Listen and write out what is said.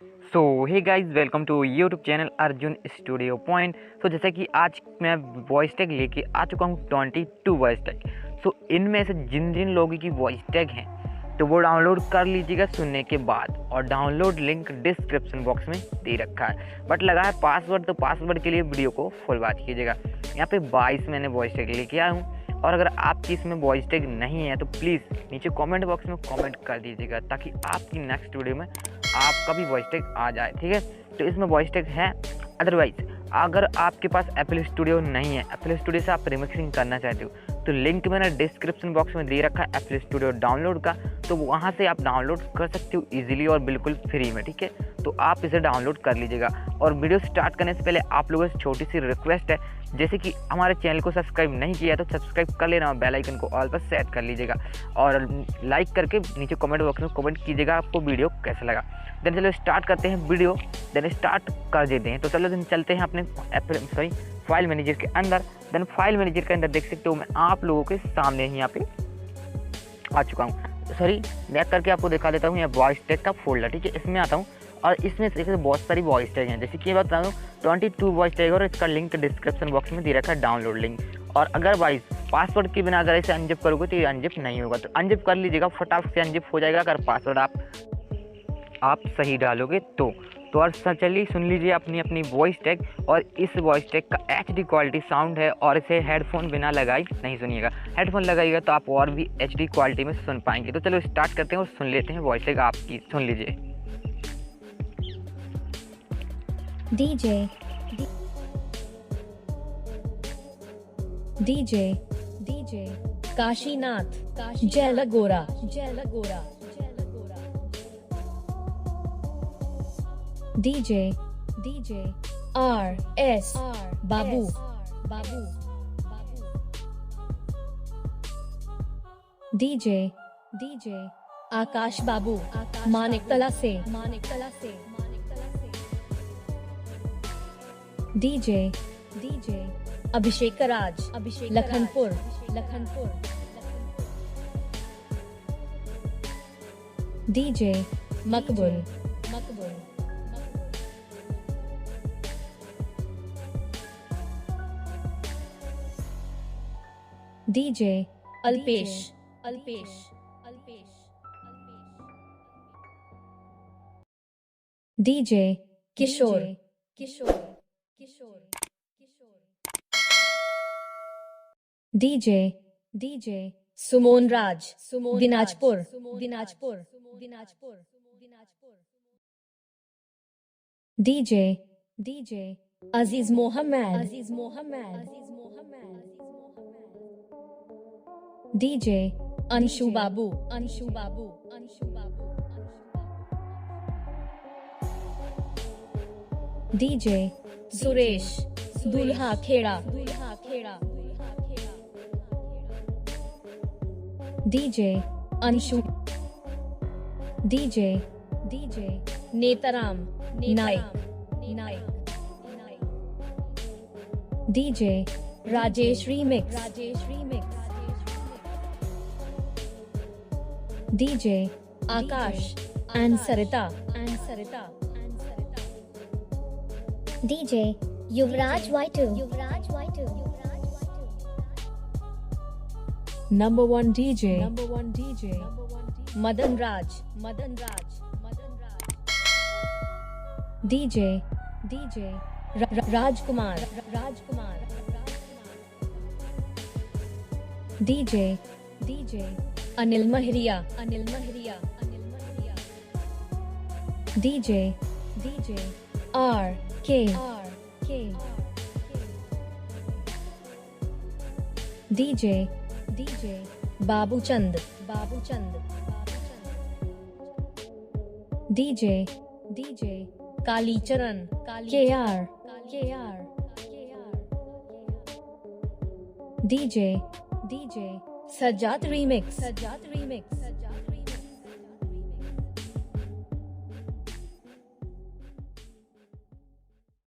So hey guys, welcome to YouTube channel Arjun studio point. So जैसा कि आज मैं वॉइस टैग लेके आ चुका हूँ 22 वॉइस टैग। सो इनमें से जिन जिन लोगों की वॉइस टैग हैं तो वो डाउनलोड कर लीजिएगा सुनने के बाद, और डाउनलोड लिंक डिस्क्रिप्शन बॉक्स में दे रखा है। बट लगा है पासवर्ड, तो पासवर्ड के लिए वीडियो को फुल वॉच कीजिएगा। यहाँ पे 22 मैंने वॉइस टैग लेके आया हूँ, और अगर आपकी इसमें वॉइस टैग नहीं है तो प्लीज़ नीचे कमेंट बॉक्स में कमेंट कर दीजिएगा, ताकि आपकी नेक्स्ट वीडियो में आपका भी वॉइस टैग आ जाए। ठीक है, तो इसमें वॉइस टैग है। अदरवाइज अगर आपके पास एप्पल स्टूडियो नहीं है, एप्पल स्टूडियो से आप रिमिक्सिंग करना चाहते हो, तो लिंक मैंने डिस्क्रिप्शन बॉक्स में दे रखा है एप्पल स्टूडियो डाउनलोड का, तो वहाँ से आप डाउनलोड कर सकते हो इजीली और बिल्कुल फ्री में। ठीक है, तो आप इसे डाउनलोड कर लीजिएगा। और वीडियो स्टार्ट करने से पहले आप लोगों से छोटी सी रिक्वेस्ट है, जैसे कि हमारे चैनल को सब्सक्राइब नहीं किया तो सब्सक्राइब कर लेना और बेल आइकन को ऑल पर सेट कर लीजिएगा, और लाइक करके नीचे कमेंट बॉक्स में कमेंट कीजिएगा आपको वीडियो कैसा लगा। देन चलो स्टार्ट करते हैं वीडियो, देन स्टार्ट कर देते हैं। तो चलो दिन चलते हैं अपने फाइल मैनेजर के अंदर। देन फाइल मैनेजर के अंदर देख सकते हो मैं आप लोगों के सामने ही यहाँ पे आ चुका हूँ। सॉरी, बैक करके आपको दिखा देता हूँ। यहाँ वॉइस टैग का फोल्डर, ठीक है, इसमें आता हूँ और इसमें से बहुत सारी वॉइस टैग हैं। जैसे कि मैं बता दूँ 22 वॉइस टैग, और इसका लिंक डिस्क्रिप्शन बॉक्स में दे रखा है डाउनलोड लिंक। और अगर वाइज पासवर्ड के बिना अगर इसे अनजिप करोगे तो ये अनजिप नहीं होगा, तो अनजिप कर लीजिएगा, फटाफट से अनजिप हो जाएगा अगर पासवर्ड आप सही डालोगे तो। और चलिए सुन लीजिए अपनी अपनी वॉइस टैग। और इस वॉइस टैग का HD क्वालिटी साउंड है, और इसे हेडफोन बिना लगाई नहीं सुनिएगा। हेडफोन लगाइएगा तो आप और भी HD क्वालिटी में सुन पाएंगे। तो चलो स्टार्ट करते हैं और सुन लेते हैं वॉइस टैग आपकी, सुन लीजिए। DJ DJ DJ काशीनाथ जय लगोरा DJ RS बाबू DJ आकाश बाबू मानिक तला से DJ Abhishek Raj Lakhanpur DJ Maqbool DJ Alpesh DJ Kishore DJ Sumon Raj Dinajpur DJ Aziz Mohammad DJ Anshu Babu DJ Suresh Dulha Kheda DJ Anshu DJ Netram Naik DJ Rajesh remix DJ Akash and Sarita DJ Yuvraj Y2 Number one DJ Madan Raj DJ Rajkumar DJ Anil Mahariya DJ RK DJ Babuchand DJ Kalicharan KR DJ Sajat remix